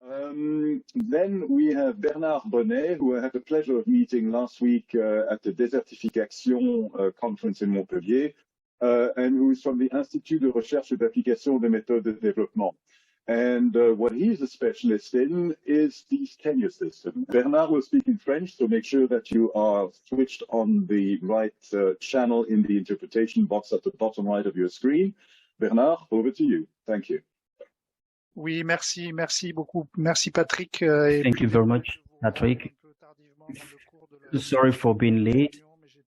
Then we have Bernard Bonnet, who I had the pleasure of meeting last week at the Désertification conference in Montpellier, and who is from the Institut de Recherche et d'Application des Méthodes de Développement. And what he's a specialist in is the tenure system. Bernard will speak in French, so make sure that you are switched on the right channel in the interpretation box at the bottom right of your screen. Bernard, over to you. Thank you. Oui, merci beaucoup. Merci Patrick. Thank you very much, Patrick. Sorry for being late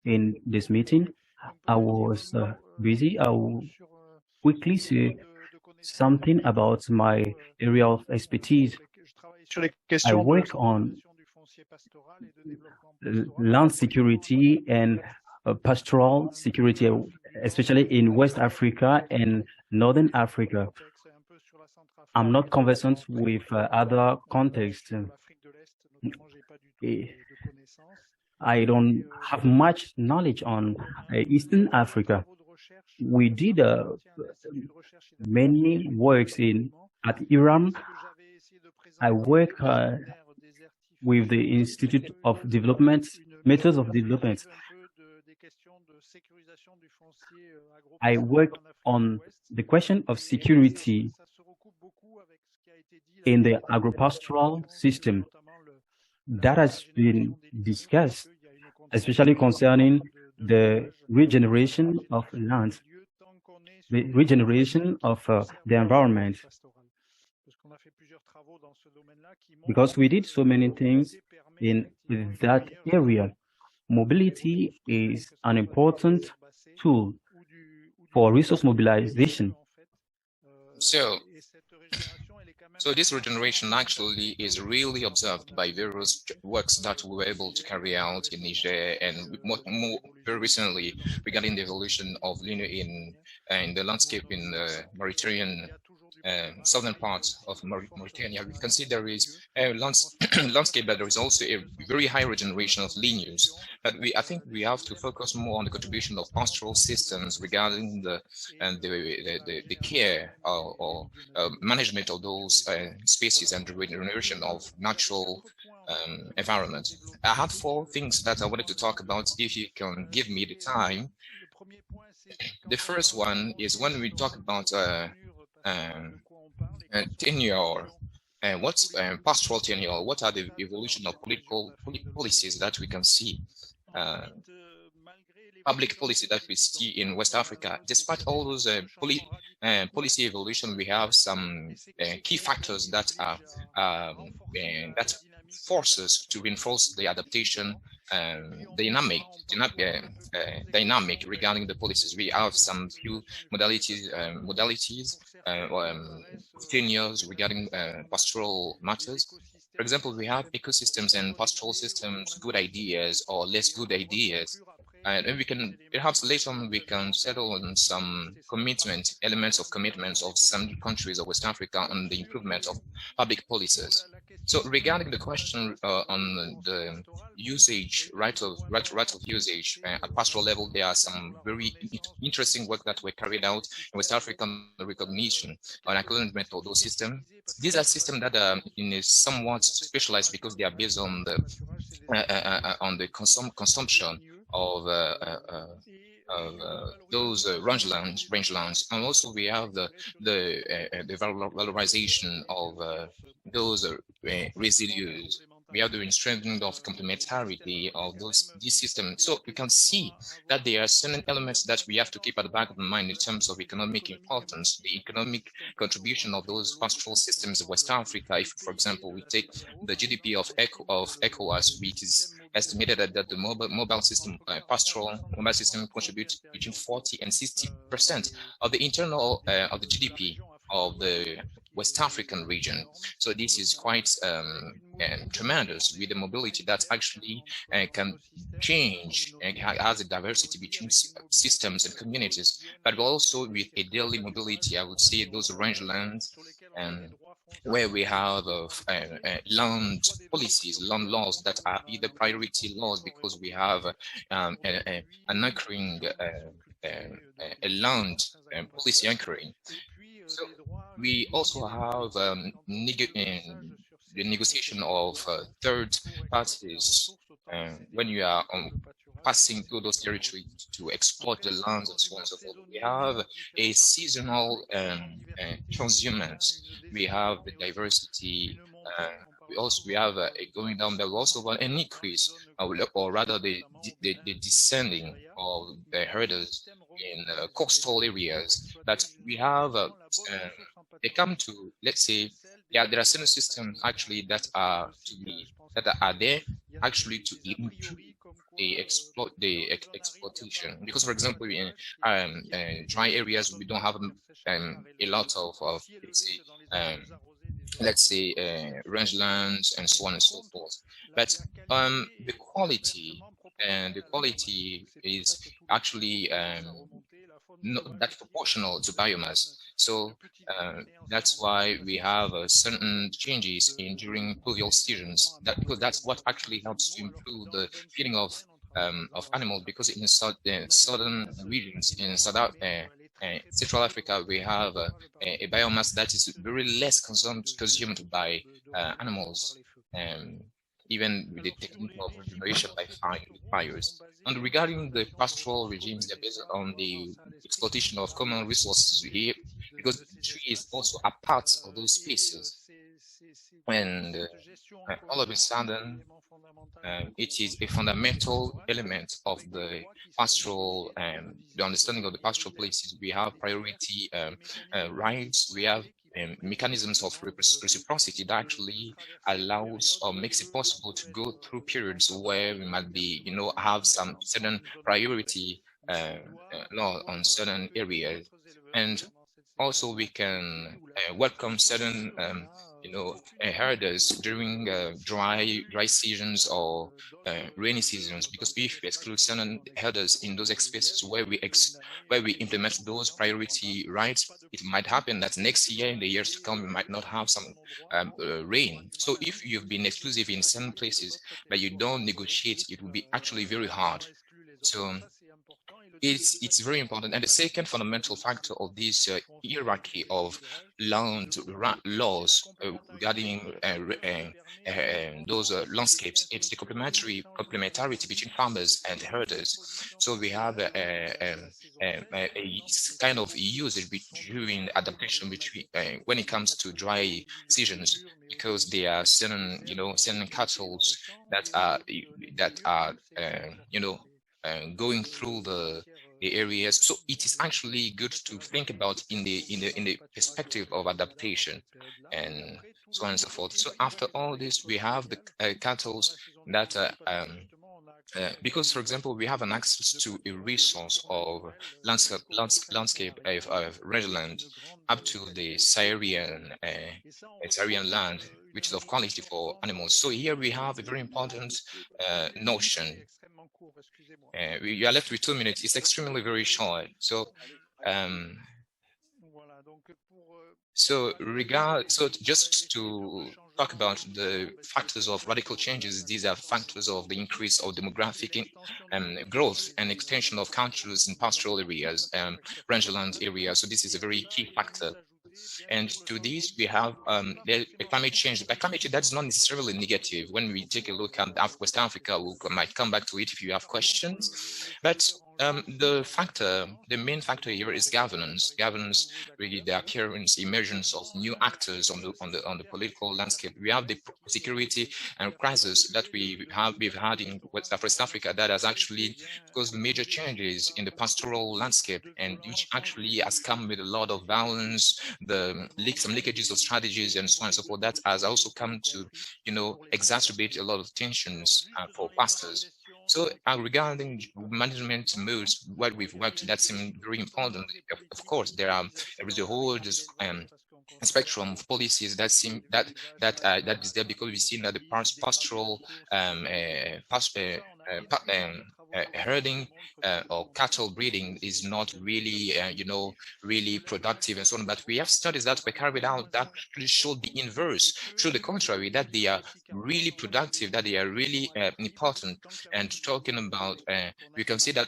in this meeting. I was busy. I will quickly say something about my area of expertise. I work on land security and pastoral security, especially in West Africa and Northern Africa. I'm not conversant with other contexts. I don't have much knowledge on Eastern Africa. We did many works at Iran. I work with the Institute of Development, Methods of Development. I work on the question of security in the agropastoral system. That has been discussed, especially concerning the regeneration of land, the regeneration of the environment. Because we did so many things in that area. Mobility is an important tool for resource mobilization. So this regeneration actually is really observed by various works that we were able to carry out in Niger, and more very recently regarding the evolution of linear in the landscape in the Mauritanian southern part of Mauritania. We can see there is a landscape, but there is also a very high regeneration of linears. But I think we have to focus more on the contribution of pastoral systems regarding the care or management of those species and the regeneration of natural environment. I had 4 things that I wanted to talk about, if you can give me the time. The first one is when we talk about tenure, what's pastoral tenure? What are the evolution of political policies that we can see? Public policy that we see in West Africa. Despite all those policy evolution, we have some key factors that are that force us to reinforce the adaptation dynamic regarding the policies. We have some few modalities tenures regarding pastoral matters. For example, we have ecosystems and pastoral systems, good ideas or less good ideas. And we can, perhaps later on, we can settle on some elements of commitments of some countries of West Africa on the improvement of public policies. So regarding the question on the usage, right of usage at pastoral level, there are some very interesting work that were carried out in West African recognition on acknowledgement of those systems. These are systems that are somewhat specialized because they are based on the consumption of those range lands, and also we have the valorization of those residues. We have the strengthening of complementarity of these systems. So we can see that there are certain elements that we have to keep at the back of the mind in terms of economic importance, the economic contribution of those pastoral systems of West Africa. If, for example, we take the GDP of ECOWAS, which is estimated that the mobile system, pastoral mobile system, contributes between 40 and 60% of the internal of the GDP of the West African region. So this is quite tremendous, with the mobility that actually can change and has a diversity between systems and communities, but also with a daily mobility. I would say those range lands and where we have land policies, land laws that are either priority laws because we have an anchoring, a land policy anchoring. So we also have the negotiation of third parties when you are passing through those territories to exploit the lands and so on and so forth. We have a seasonal transhumancy. We have the diversity. We have a going down. There also an increase, or rather the descending of the herders in coastal areas. That we have, they come to, let's say, yeah, there are certain systems actually that are there actually to improve the exploitation, because for example in dry areas we don't have a lot of let's say rangelands and so on and so forth, but the quality is actually not that proportional to biomass. So that's why we have certain changes during pluvial seasons. Because that's what actually helps to improve the feeding of animals. Because in southern regions in Central Africa, we have a biomass that is very less consumed by animals, even with the technique of regeneration by fires. And regarding the pastoral regimes, they're based on the exploitation of common resources here, because trees also are part of those species. And all of a sudden, it is a fundamental element of the pastoral, the understanding of the pastoral places. We have priority rights. We have mechanisms of reciprocity that actually allows or makes it possible to go through periods where we might be, have some certain priority law on certain areas, and also we can welcome certain herders during dry seasons or rainy seasons, because if we exclude certain herders in those spaces where we implement those priority rights, it might happen that next year, in the years to come, we might not have some rain. So if you've been exclusive in certain places but you don't negotiate, it will be actually very hard. So it's very important. And the second fundamental factor of this hierarchy of land laws regarding those landscapes, it's the complementarity between farmers and herders. So we have a kind of usage during adaptation between when it comes to dry seasons, because there are certain cattle that are going through the areas. So it is actually good to think about in the perspective of adaptation and so on and so forth. So after all this, we have the cattle that because, for example, we have an access to a resource of landscape of rangeland up to the Saharian land, which is of quality for animals. So here we have a very important notion. You are left with 2 minutes. It's extremely very short. So just to talk about the factors of radical changes, these are factors of the increase of demographic growth and extension of countries in pastoral areas, rangeland areas. So this is a very key factor. And to this, we have climate change. But climate change, that's not necessarily negative. When we take a look at West Africa, we might come back to it if you have questions. But the main factor here is governance. Governance, really the appearance, emergence of new actors on the political landscape. We have the security and crisis that we've had in West Africa that has actually caused major changes in the pastoral landscape, and which actually has come with a lot of violence, some leakages of strategies and so on and so forth. That has also come to, exacerbate a lot of tensions for pastors. So regarding management modes, what we've worked, that seems very important. Of course, there is a whole spectrum of policies that is there, because we've seen that the pastoral herding or cattle breeding is not really, really productive and so on. But we have studies that were carried out that actually showed the inverse, show the contrary, that they are really productive, that they are really important. And talking about, we can see that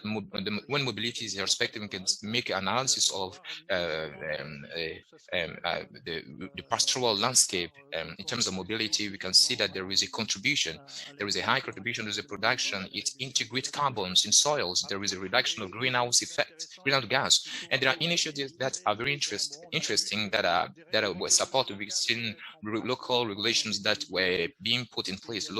when mobility is irrespective, we can make analysis of the pastoral landscape in terms of mobility. We can see that there is a contribution, there is a high contribution to the production. It integrates carbons in soils. There is a reduction of greenhouse gas, and there are initiatives that are very interesting that were supported within local regulations that were being put in place.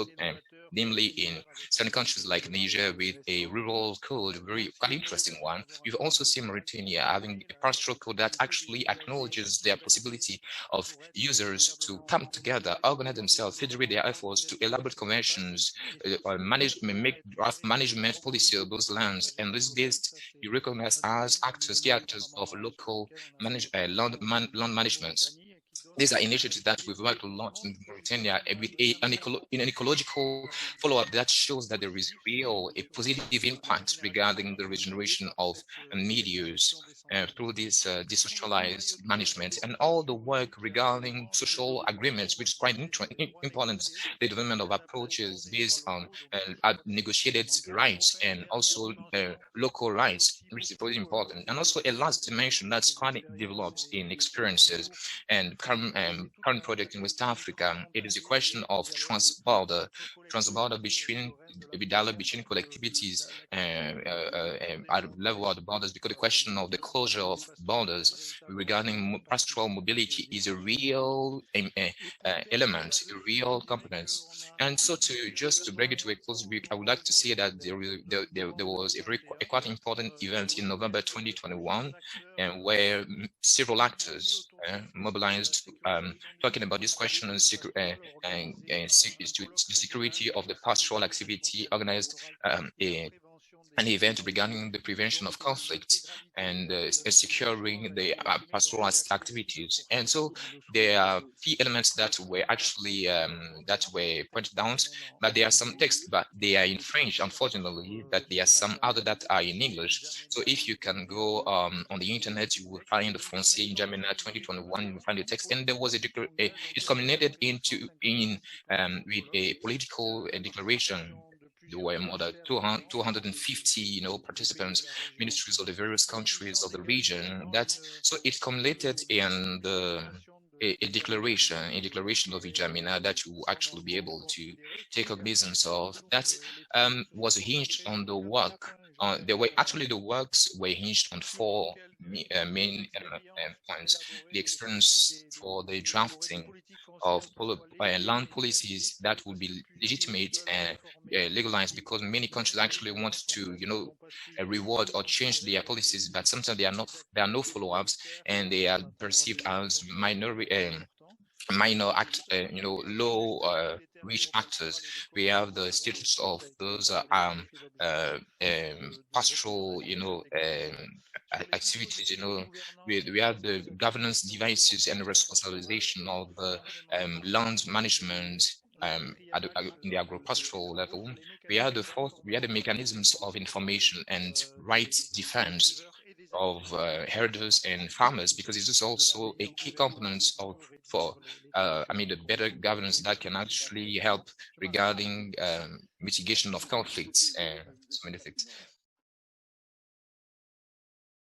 Namely in certain countries like Niger with a rural code, quite interesting one. We've also seen Mauritania having a pastoral code that actually acknowledges their possibility of users to come together, organize themselves, federate their efforts to elaborate conventions, make draft management policy of those lands, and this based be recognized as key actors of local land management. These are initiatives that we've worked a lot in Mauritania with an ecological follow-up that shows that there is a positive impact regarding the regeneration of meadows through this decentralized management, and all the work regarding social agreements, which is quite important, the development of approaches based on negotiated rights and also local rights, which is very important. And also a last dimension that's quite developed in experiences and current project in West Africa. It is a question of transborder between dialogue between collectivities at the level of the borders, because the question of the closure of borders regarding pastoral mobility is a real element, a real competence. And so to bring it to a close, I would like to say that there was a quite important event in November 2021, and where several actors mobilized, talking about this question of the security of the pastoral activity, organized an event regarding the prevention of conflicts and securing the pastoral activities. And so there are key elements that were actually that were pointed out, but there are some texts, but they are in French, unfortunately, that there are some other that are in English. So if you can go on the internet, you will find the Francais in Germany 2021, you will find the text, and there was it's culminated with a political declaration. There were more than 250, participants, ministries of the various countries of the region. So it culminated in a declaration of Ijamina that you will actually be able to take cognizance of. That was hinged on the work. The works were hinged on four main points: the experience for the drafting of land policies that would be legitimate and legalized, because many countries actually want to, reward or change their policies, but sometimes there are no follow-ups, and they are perceived as low reach actors. We have the status of those pastoral, activities. We have the governance devices and responsibilization of the land management in the agro-pastoral level. We have the mechanisms of information and rights defense of herders and farmers, because it is also a key component for the better governance that can actually help regarding mitigation of conflicts and so many things.